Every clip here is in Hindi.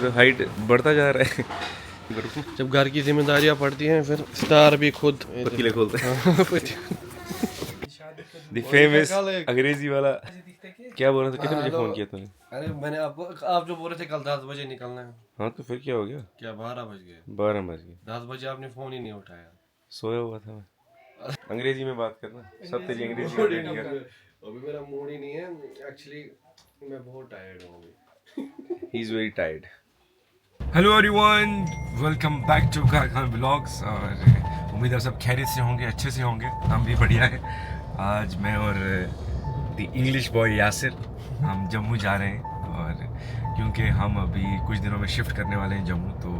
तो हाइट बढ़ता जा रहा है। जब घर की जिम्मेदारियां पड़ती हैं फिर स्टार भी खुद पतीले खोलते हैं। द फेमस अंग्रेजी वाला क्या बोल रहा था? कितने बजे फोन किया तूने? अरे मैंने आप जो बोल रहे थे कल 10 बजे निकलना है। हाँ तो फिर क्या हो गया? क्या 12 बज गए? 12 बज गए। 10 बजे आपने फोन ही नहीं उठाया। सोया हुआ था मैं। अंग्रेजी में बात करना, सब तेरी अंग्रेजी में रेडी कर। अभी मेरा मूड ही नहीं है एक्चुअली, मैं बहुत टायर्ड हूँ अभी। He is very tired. Hello everyone, welcome back to कारखान व्लॉग्स। और उम्मीद है सब खैरियत से होंगे, अच्छे से होंगे। हम भी बढ़िया है। आज मैं और द इंग्लिश बॉय यासिर हम जम्मू जा रहे हैं। और क्योंकि हम अभी कुछ दिनों में शिफ्ट करने वाले हैं जम्मू, तो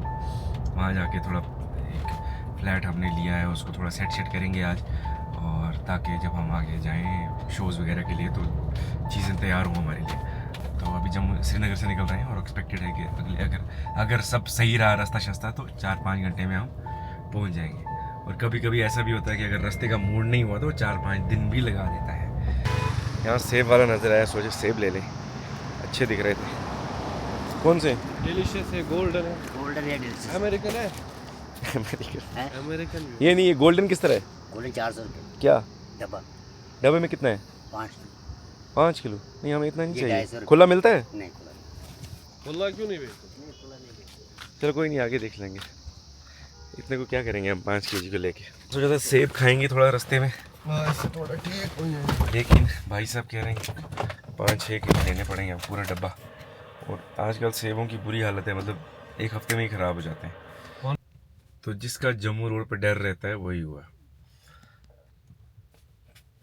वहाँ जाके थोड़ा एक फ्लैट हमने लिया है, उसको थोड़ा सेट करेंगे आज। और ताकि जब हम आगे जाएं शोज़ वगैरह के लिए तो चीज़ें तैयार हों हमारे लिए। तो अभी जम्मू श्रीनगर से निकल रहे हैं और एक्सपेक्टेड है कि अगर सब सही रहा रास्ता शस्ता तो 4-5 घंटे में हम पहुंच जाएंगे। और कभी कभी ऐसा भी होता है कि अगर रास्ते का मूड नहीं हुआ तो 4-5 दिन भी लगा देता है। यहाँ सेब वाला नज़र आया, सोचे सेब ले लें, अच्छे दिख रहे थे। कौन से? डिलीशियस है, गोल्डन है। गोल्डन है, डिलीशियस अमेरिकन है। है। अमेरिकन ये नहीं, ये गोल्डन किस तरह है? गोल्डन 400 रुपये क्या डब्बा, डब्बे में कितना है? 5 किलो। 5 किलो? नहीं, हमें इतना नहीं ये चाहिए। 250 रुपये। खुला मिलता है? नहीं खुला नहीं। खुला क्यों नहीं बेचते? नहीं खुला नहीं बेचते। चलो कोई नहीं, आगे देख लेंगे। इतने को क्या करेंगे हम 5 केजी को लेके। सोचा था सेब खाएंगे थोड़ा रास्ते में, थोड़ा ठीक हो जाए। लेकिन भाई साहब कह रहे हैं 5-6 किलो लेने पड़ेंगे अब, पूरा डब्बा। और आजकल सेबों की बुरी हालत है, मतलब एक हफ्ते में ही ख़राब हो जाते हैं। तो जिसका जम्मू रोड पर डर रहता है वही हुआ।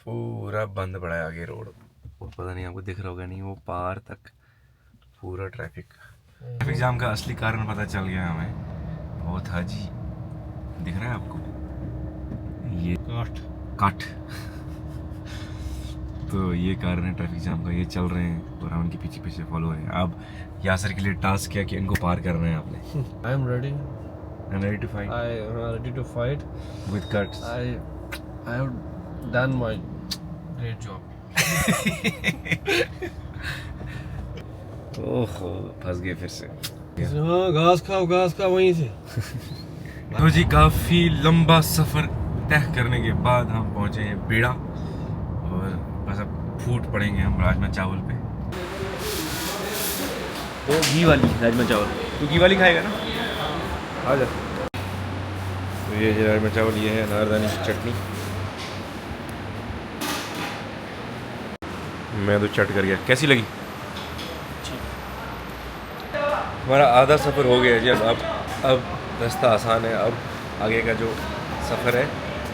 पूरा बंद पड़ा है आगे रोड, वो पता नहीं आपको दिख रहा होगा नहीं, वो पार तक पूरा ट्रैफिक जाम का असली कारण पता चल गया हमें। वो था जी, दिख रहा है आपको ये काट तो ये कारण है ट्रैफिक जाम का। ये चल रहे हैं और हम उनके पीछे पीछे फॉलो है। अब यासर के लिए टास्क किया कि इनको पार करना है आपने। I am ready. I'm ready to fight. I am ready to fight. With cuts. I have done my great job. ओहो, फंस गए फिर से। हाँ, घास खाओ वहीं से। तो जी काफ़ी लंबा सफ़र तय करने के बाद हम पहुँचे हैं बेड़ा, और बस अब फूट पड़ेंगे हम राजमा चावल पे। तो घी वाली राजमा चावल, तू घी वाली खाएगा ना? आ जा। तो ये राजमा चावल, ये है अनारदाने की चटनी। मैं तो चट कर गया। कैसी लगी? हमारा आधा सफ़र हो गया जी। अब रास्ता आसान है। अब आगे का जो सफ़र है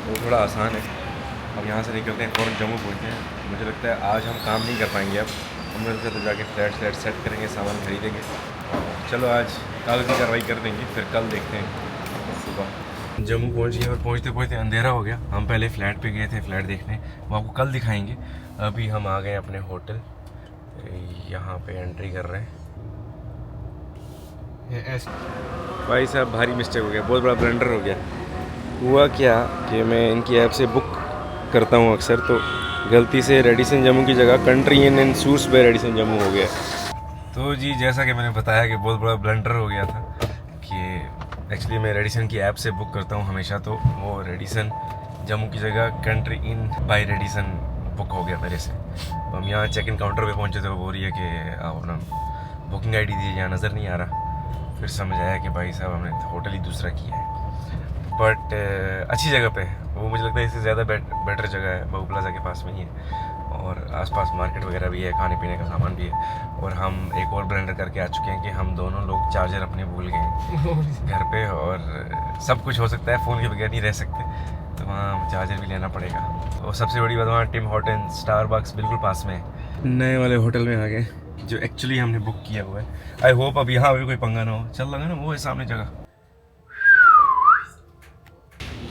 वो थोड़ा आसान है। अब यहाँ से निकलते हैं, फ़ौरन जम्मू पहुँचते हैं। मुझे लगता है आज हम काम नहीं कर पाएंगे। अब हम लोग तो जाके फ्लैट सेट करेंगे, सामान खरीदेंगे। चलो आज कागज़ी कार्रवाई कर देंगे, फिर कल देखते हैं सुबह। जम्मू पहुँच गए और पहुँचते पहुँचते अंधेरा हो गया। हम पहले फ़्लैट पे गए थे फ्लैट देखने, वो आपको कल दिखाएंगे। अभी हम आ गए अपने होटल, यहाँ पे एंट्री कर रहे हैं। भाई साहब भारी मिस्टेक हो गया, बहुत बड़ा ब्लंडर हो गया। हुआ क्या कि मैं इनकी ऐप से बुक करता हूँ अक्सर, तो गलती से रेडिसन जम्मू की जगह Country Inn and Suites by Radisson Jammu हो गया। तो जी जैसा कि मैंने बताया कि बहुत बड़ा ब्लंडर हो गया था कि एक्चुअली मैं रेडिसन की ऐप से बुक करता हूँ हमेशा, तो वो रेडिसन जम्मू की जगह Country in by Radisson book हो गया मेरे से। तो हम यहाँ चेक इन काउंटर पे पहुँचे थे, वो बोल रही है कि आप अपना बुकिंग आईडी दीजिए, यहाँ नज़र नहीं आ रहा। फिर समझ आया कि भाई साहब हमने होटल ही दूसरा किया है, बट अच्छी जगह पे है वो। मुझे लगता है इससे ज़्यादा बेटर जगह है, बहू प्लाजा के पास में ही है, और आसपास मार्केट वगैरह भी है, खाने पीने का सामान भी है। और हम एक और ब्लेंडर करके आ चुके हैं कि हम दोनों लोग चार्जर अपने भूल गए हैं घर पे, और सब कुछ हो सकता है, फ़ोन के बगैर नहीं रह सकते, तो वहाँ चार्जर भी लेना पड़ेगा। और सबसे बड़ी बात, वहाँ टिम हॉर्टन्स, स्टारबक्स बिल्कुल पास में है। नए वाले होटल में आ गए जो एक्चुअली हमने बुक किया हुआ है। आई होप अब यहाँ भी कोई पंगा ना हो। चल लगा ना, वो है सामने जगह।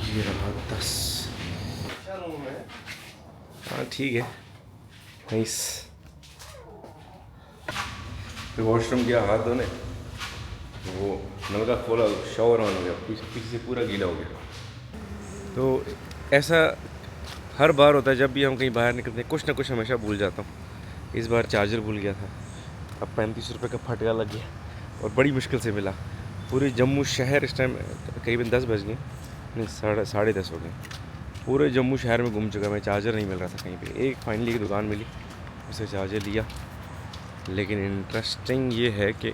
ये रहा 10। हाँ ठीक है, नाइस। फिर वॉशरूम गया हाथ धोने, वो नल का खोला, शावर ऑन हो गया, पीछे से पूरा गीला हो गया। तो ऐसा हर बार होता है जब भी हम कहीं बाहर निकलते हैं, कुछ ना कुछ हमेशा भूल जाता हूँ। इस बार चार्जर भूल गया था, अब 35 रुपये का फटका लग गया। और बड़ी मुश्किल से मिला। पूरे जम्मू शहर इस टाइम करीबन 10 बज गए, नहीं साढ़े 10 हो गए। पूरे जम्मू शहर में घूम चुका मैं, चार्जर नहीं मिल रहा था कहीं पे। एक फाइनली एक दुकान मिली, उसे चार्जर लिया। लेकिन इंटरेस्टिंग ये है कि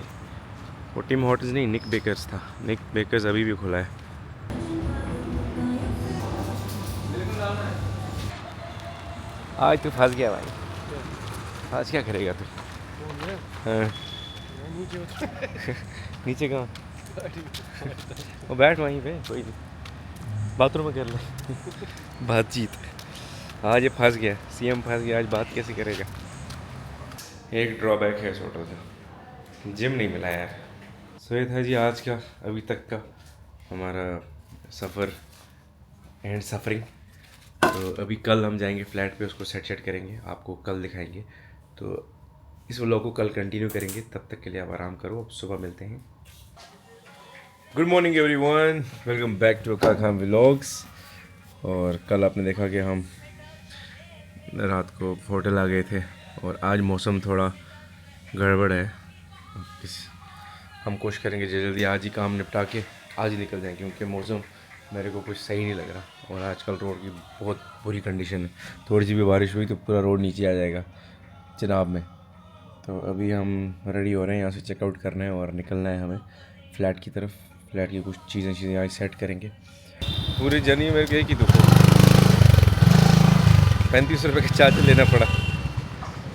वो टिम हॉर्टन्स नहीं, निक बेकर्स था। निक बेकर्स अभी भी खुला है। आज तो फंस गया भाई। आज क्या करेगा तू? हाँ। नीचे कहाँ? वो बैठ वहीं पे, कोई नहीं, बाथरूम में कर ले बातचीत। आज ये फंस गया, सीएम फंस गया, आज बात कैसे करेगा? एक ड्रॉबैक है इस होटल का, जिम नहीं मिला यार। सो ये था जी आज का अभी तक का हमारा सफ़र एंड सफरिंग। तो अभी कल हम जाएंगे फ्लैट पे, उसको सेट करेंगे, आपको कल दिखाएंगे। तो इस व्लॉग को कल कंटिन्यू करेंगे, तब तक के लिए आप आराम करो, अब सुबह मिलते हैं। Good morning everyone, welcome back to का खान व्लॉग्स। और कल आपने देखा कि हम रात को होटल आ गए थे और आज मौसम थोड़ा गड़बड़ है। हम कोशिश करेंगे जल्दी आज ही काम निपटा के आज ही निकल जाएं, क्योंकि मौसम मेरे को कुछ सही नहीं लग रहा। और आजकल रोड की बहुत बुरी कंडीशन है, थोड़ी सी भी बारिश हुई तो पूरा रोड नीचे आ जाएगा चिनाब में। तो अभी हम रेडी हो रहे हैं, यहाँ से चेकआउट करना है और निकलना है हमें फ्लैट की तरफ। फ्लैट की कुछ चीज़ें आज सेट करेंगे। पूरी जर्नी मेरे को एक ही दुख है, 35 रुपये का चार्जर लेना पड़ा।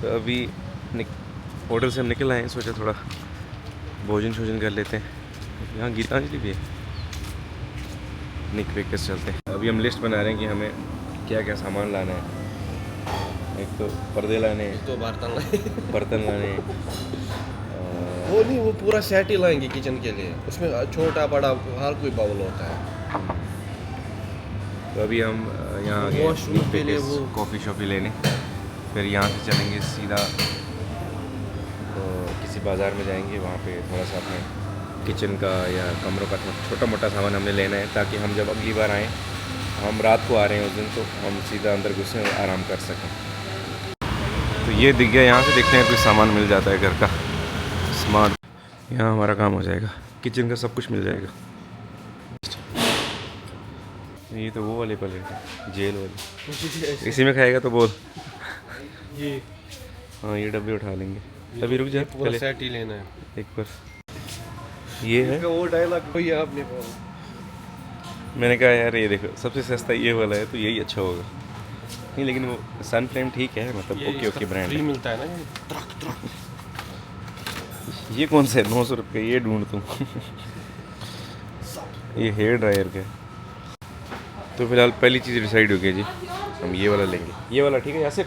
तो अभी होटल से हम निकल आए हैं, सोचा थोड़ा भोजन शोजन कर लेते हैं। यहाँ गीतांजलि भी है, निक बेकर्स चलते हैं। अभी हम लिस्ट बना रहे हैं कि हमें क्या क्या सामान लाना है। एक तो पर्दे लाने हैं, तो बर्तन लाने हैं। वो नहीं, वो पूरा सेट ही लाएंगे किचन के लिए, उसमें छोटा बड़ा हर कोई बाउल होता है। तो अभी हम यहाँ आगे वॉशरूम के लिए वो कॉफ़ी शॉफ़ी लेने, फिर यहाँ से चलेंगे सीधा तो किसी बाज़ार में जाएंगे, वहाँ पे थोड़ा सा अपने किचन का या कमरों का छोटा मोटा सामान हमने लेना है, ताकि हम जब अगली बार आएँ, हम रात को आ रहे हैं उस दिन, तो हम सीधा अंदर घुसें और आराम कर सकें। तो ये दिख गया, यहाँ से देखते हैं कुछ सामान मिल जाता है घर का स्मार्ट। यहाँ हमारा काम हो जाएगा, किचन का सब कुछ मिल जाएगा। ये तो वो वाली प्लेट है, जेल वाली, इसी में खाएगा तो बोल। ये हाँ ये डब्बे उठा लेंगे, तभी रुक जा, पूरा सेट ही लेना है एक बार। ये है, वो डायलॉग कोई आपने मैंने कहा यार ये देखो सबसे सस्ता ये वाला है, तो यही अच्छा होगा। नहीं लेकिन वो सन फ्लेम ठीक है, मतलब ओके ब्रांड फ्री है। मिलता है ना। ये कौन सा है 900 रुपये, ये ढूंढ तुम ये हेयर ड्रायर का है। तो फिलहाल पहली चीज़ डिसाइड हो गई जी, हम ये वाला लेंगे, ये वाला ठीक है यासिर।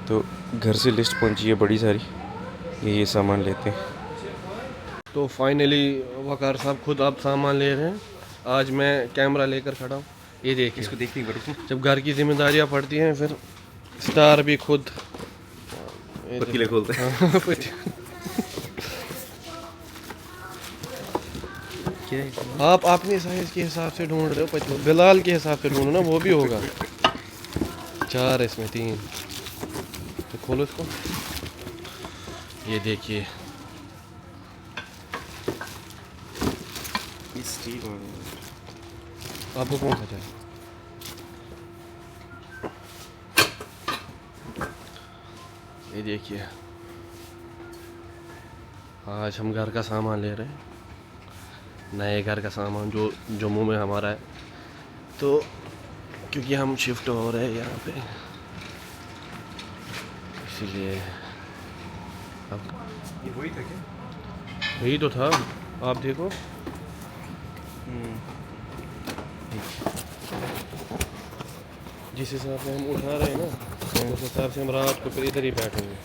तो घर से लिस्ट पहुंची है बड़ी सारी, ये सामान लेते हैं। तो फाइनली वकार साहब खुद आप सामान ले रहे हैं। आज मैं कैमरा लेकर खड़ा हूँ, ये देखिए। इसको देखते ही बड़ी जब घर की जिम्मेदारियाँ पड़ती हैं, फिर स्टार भी खुद पतीले खोलते हैं। क्या है? आप अपने साइज के हिसाब से ढूंढ रहे हो, बिलाल के हिसाब से ढूंढो ना, वो भी होगा। 4 इसमें 3, तो खोलो इसको, ये देखिए। आपको कौन सा चाहिए? ये देखिए, आज हम घर का सामान ले रहे हैं, नए घर का सामान जो जम्मू में हमारा है। तो क्योंकि हम शिफ्ट हो रहे हैं यहाँ पे, इसीलिए अब ये वही था क्या? यही तो था, आप देखो। जिस हिसाब से हम उठा रहे हैं ना, उस हिसाब से हम रात को फिर इधर ही बैठेंगे।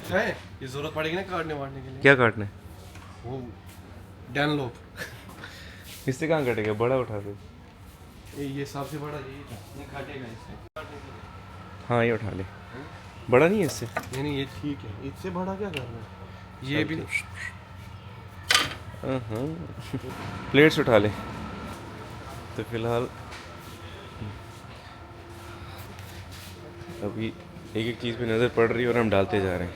है ये जरूरत पड़ेगी ना काटने वाटने के लिए। क्या काटना है? वो डैनलोप, इससे कहाँ कटेगा, बड़ा उठा दो। ये सबसे बड़ा यही था, ये काटेगा इससे। हाँ ये उठा ले, बड़ा नहीं है इससे। नहीं ये ठीक है, इससे बड़ा क्या करना है, ये भी। हाँ प्लेट्स उठा ले। तो फिलहाल अभी एक एक चीज़ पे नज़र पड़ रही है और हम डालते जा रहे हैं।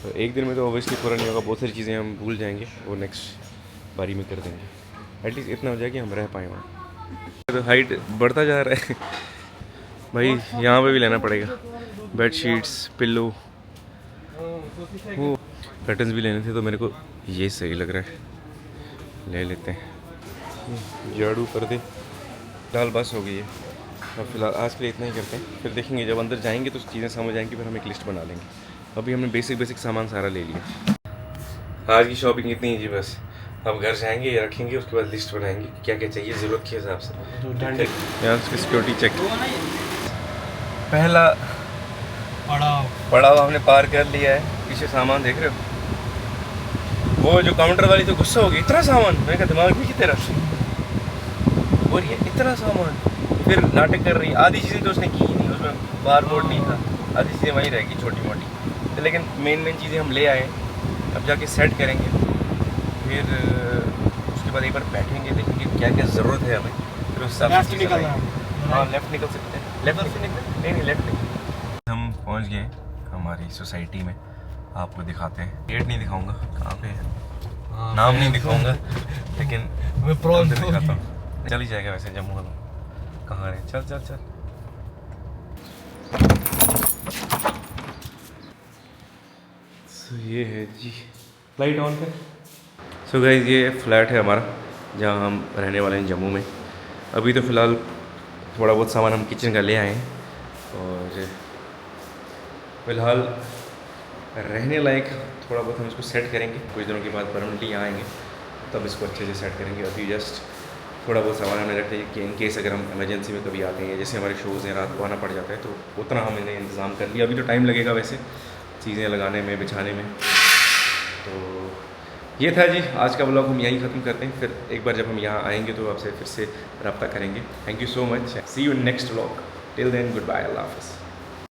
तो एक दिन में तो ओबियसली पूरा नहीं होगा, बहुत सारी चीज़ें हम भूल जाएंगे, वो नेक्स्ट बारी में कर देंगे। एटलीस्ट इतना हो जाए कि हम रह पाएँ वहाँ। तो हाइट बढ़ता जा रहा है भाई, यहाँ पे भी लेना पड़ेगा। बेडशीट्स, पिल्लो, वो कर्टन्स भी लेने थे, तो मेरे को ये सही लग रहा है, ले लेते हैं। झाड़ू कर दे, फिलहाल बस हो गई है। अब फिलहाल आज के लिए इतना ही करते हैं, फिर देखेंगे जब अंदर जाएंगे तो चीज़ें समझ आएंगी, फिर हम एक लिस्ट बना लेंगे। अभी हमने बेसिक सामान सारा ले लिया। आज की शॉपिंग इतनी ही जी बस। अब घर जाएंगे, ये रखेंगे, उसके बाद लिस्ट बनाएंगे क्या क्या चाहिए ज़रूरत के हिसाब से। यहाँ उसकी सिक्योरिटी चेक, पहला पड़ाव हमने पार कर लिया है। पीछे सामान देख रहे हो, वो जो काउंटर वाली तो गुस्सा हो गई, इतना सामान। मैंने कहा दिमाग भी तेरा, और ये इतना सामान, फिर नाटक कर रही है। आधी चीज़ें तो उसने की ही नहीं, उसमें बार बोर्ड नहीं था, आधी चीज़ें वहीं रहेगी छोटी मोटी। तो लेकिन मेन चीज़ें हम ले आए, अब जाके सेट करेंगे, फिर उसके बाद एक बार बैठेंगे, देखेंगे क्या क्या ज़रूरत है हमें, फिर उस हिसाब से निकलना है। हाँ लेफ़्ट निकल सकते हैं, लेफ़्ट से निकल, नहीं लेफ़्ट नहीं। हम पहुंच गए हमारी सोसाइटी में, आपको दिखाते हैं। गेट नहीं दिखाऊंगा कहाँ पे है, नाम नहीं दिखाऊंगा, लेकिन मैं प्रॉब्लम से दिखाता हूँ। चल ही जाएगा वैसे जम्मू वाला, कहाँ है, चल चल चल। सो ये है जी, लाइट ऑन कर। सो गाइस ये फ्लैट है हमारा, जहाँ हम रहने वाले हैं जम्मू में। अभी तो फ़िलहाल थोड़ा बहुत सामान हम किचन का ले आए हैं, और फ़िलहाल रहने लायक थोड़ा बहुत हम इसको सेट करेंगे। कुछ दिनों के बाद परमानेंटली यहाँ आएंगे, तब इसको अच्छे से सेट करेंगे। अभी जस्ट थोड़ा बहुत सामान हमने रख लिया कि इन केस अगर हम इमरजेंसी में कभी आते हैं, जैसे हमारे शोज़ हैं, रात को आना पड़ जाता है, तो उतना हमने इंतज़ाम कर लिया। अभी तो टाइम लगेगा वैसे चीज़ें लगाने में, बिछाने में। तो ये था जी आज का व्लॉग, हम यहीं ख़त्म करते हैं। फिर एक बार जब हम यहाँ आएंगे तो आपसे फिर से रब्ता करेंगे। Thank you so much, see you in next vlog. Till then good bye, अल्लाह हाफ़िज़।